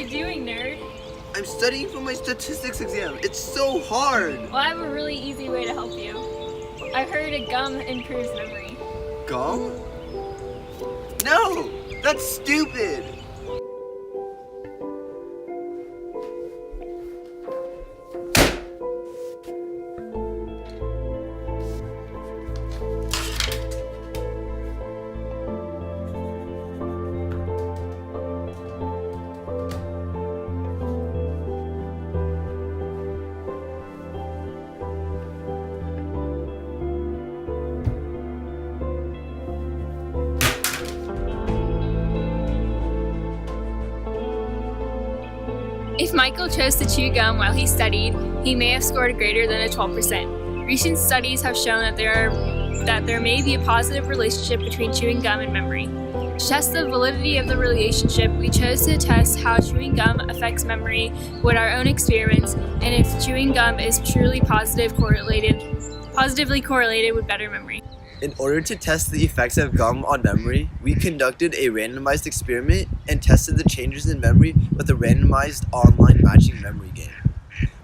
you doing, nerd? I'm studying for my statistics exam. It's so hard. Well, I have a really easy way to help you. I've heard a gum improves memory. Gum? No, that's stupid. If Michael chose to chew gum while he studied, he may have scored greater than a 12%. Recent studies have shown that there may be a positive relationship between chewing gum and memory. To test the validity of the relationship, we chose to test how chewing gum affects memory with our own experiments, and if chewing gum is truly positively correlated with better memory. In order to test the effects of gum on memory, we conducted a randomized experiment and tested the changes in memory with a randomized online matching memory game.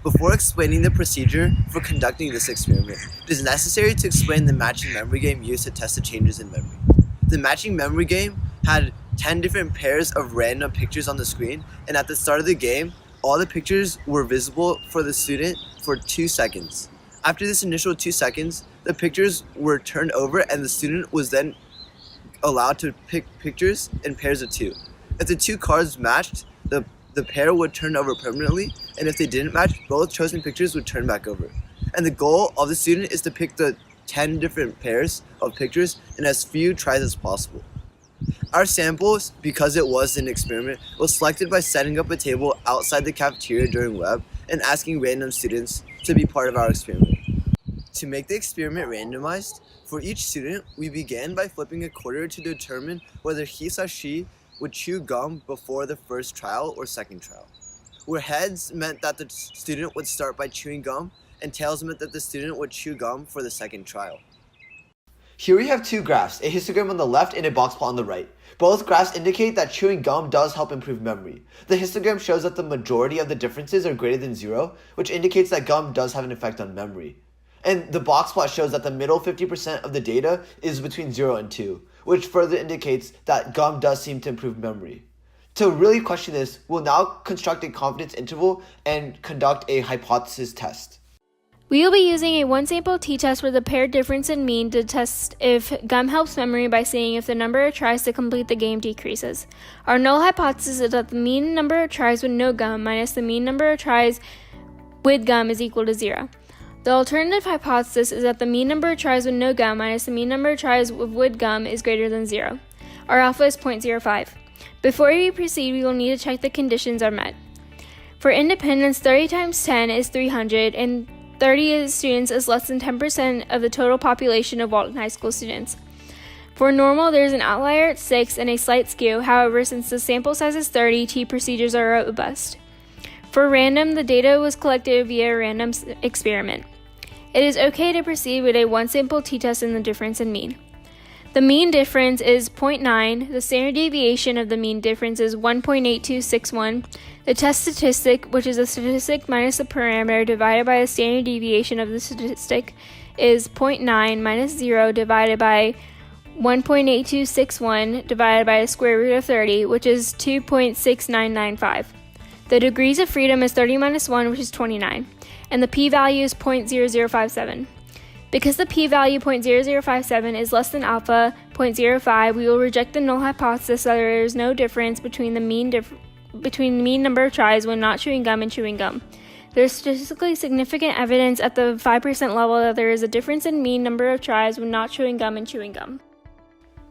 Before explaining the procedure for conducting this experiment, it is necessary to explain the matching memory game used to test the changes in memory. The matching memory game had 10 different pairs of random pictures on the screen, and at the start of the game, all the pictures were visible for the student for 2 seconds. After this initial 2 seconds, the pictures were turned over and the student was then allowed to pick pictures in pairs of 2. If the 2 cards matched, the pair would turn over permanently, and if they didn't match, both chosen pictures would turn back over. And the goal of the student is to pick the 10 different pairs of pictures in as few tries as possible. Our samples, because it was an experiment, was selected by setting up a table outside the cafeteria during web and asking random students to be part of our experiment. To make the experiment randomized, for each student, we began by flipping a quarter to determine whether he/she would chew gum before the first trial or second trial. Where heads meant that the student would start by chewing gum, and tails meant that the student would chew gum for the second trial. Here we have 2 graphs, a histogram on the left and a box plot on the right. Both graphs indicate that chewing gum does help improve memory. The histogram shows that the majority of the differences are greater than 0, which indicates that gum does have an effect on memory. And the box plot shows that the middle 50% of the data is between 0 and 2, which further indicates that gum does seem to improve memory. To really question this, we'll now construct a confidence interval and conduct a hypothesis test. We will be using a one-sample t-test with a paired difference in mean to test if gum helps memory by seeing if the number of tries to complete the game decreases. Our null hypothesis is that the mean number of tries with no gum minus the mean number of tries with gum is equal to 0. The alternative hypothesis is that the mean number of tries with no gum minus the mean number of tries with gum is greater than 0. Our alpha is 0.05. Before we proceed, we will need to check the conditions are met. For independence, 30 times 10 is 300, and 30 students is less than 10% of the total population of Walton High School students. For normal, there is an outlier at 6 and a slight skew. However, since the sample size is 30, t-procedures are robust. For random, the data was collected via a random experiment. It is okay to proceed with a one-sample t-test in the difference in mean. The mean difference is 0.9, the standard deviation of the mean difference is 1.8261, the test statistic, which is a statistic minus the parameter divided by the standard deviation of the statistic, is 0.9 minus 0 divided by 1.8261 divided by the square root of 30, which is 2.6995. The degrees of freedom is 30 minus 1, which is 29, and the p-value is 0.0057. Because the p-value 0.0057 is less than alpha 0.05, we will reject the null hypothesis that there is no difference between the mean number of tries when not chewing gum and chewing gum. There is statistically significant evidence at the 5% level that there is a difference in mean number of tries when not chewing gum and chewing gum.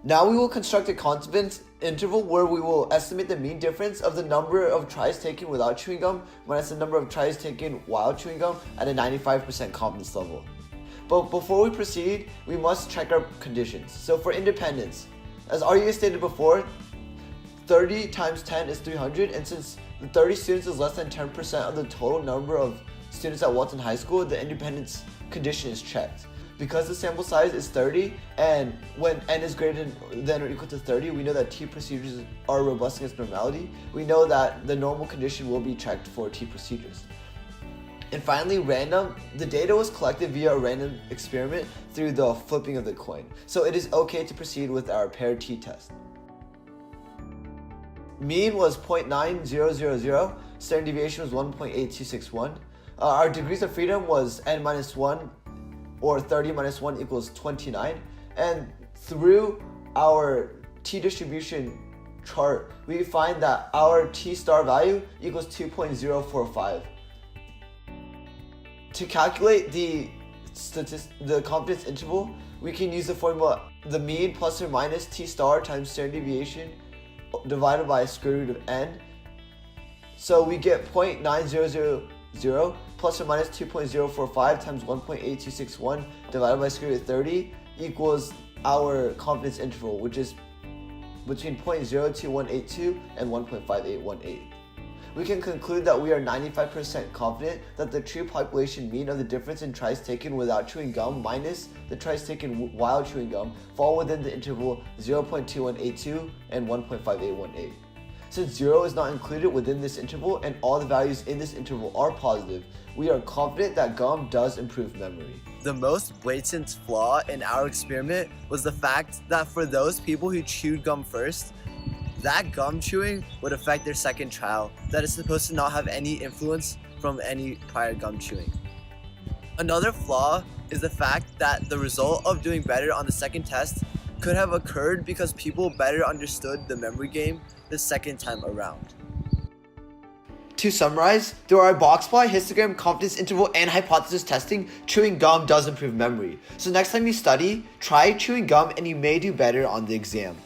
Now we will construct a confidence interval where we will estimate the mean difference of the number of tries taken without chewing gum minus the number of tries taken while chewing gum at a 95% confidence level. But before we proceed, we must check our conditions. So for independence, as already stated before, 30 times 10 is 300, and since the 30 students is less than 10% of the total number of students at Walton High School, the independence condition is checked. Because the sample size is 30, and when n is greater than or equal to 30, we know that t procedures are robust against normality. We know that the normal condition will be checked for t procedures. And finally, the data was collected via a random experiment through the flipping of the coin. So it is okay to proceed with our paired t-test. Mean was 0.9000, standard deviation was 1.8261. Our degrees of freedom was n minus 1, or 30 minus 1 equals 29. And through our t-distribution chart, we find that our t-star value equals 2.045. To calculate the confidence interval, we can use the formula the mean plus or minus t star times standard deviation divided by square root of n. So we get 0.9000 plus or minus 2.045 times 1.8261 divided by square root of 30 equals our confidence interval, which is between 0.02182 and 1.5818. We can conclude that we are 95% confident that the true population mean of the difference in tries taken without chewing gum minus the tries taken while chewing gum fall within the interval 0.2182 and 1.5818. Since 0 is not included within this interval and all the values in this interval are positive, we are confident that gum does improve memory. The most blatant flaw in our experiment was the fact that for those people who chewed gum first, that gum chewing would affect their second trial that is supposed to not have any influence from any prior gum chewing. Another flaw is the fact that the result of doing better on the second test could have occurred because people better understood the memory game the second time around. To summarize, through our box plot, histogram, confidence interval, and hypothesis testing, chewing gum does improve memory. So next time you study, try chewing gum and you may do better on the exam.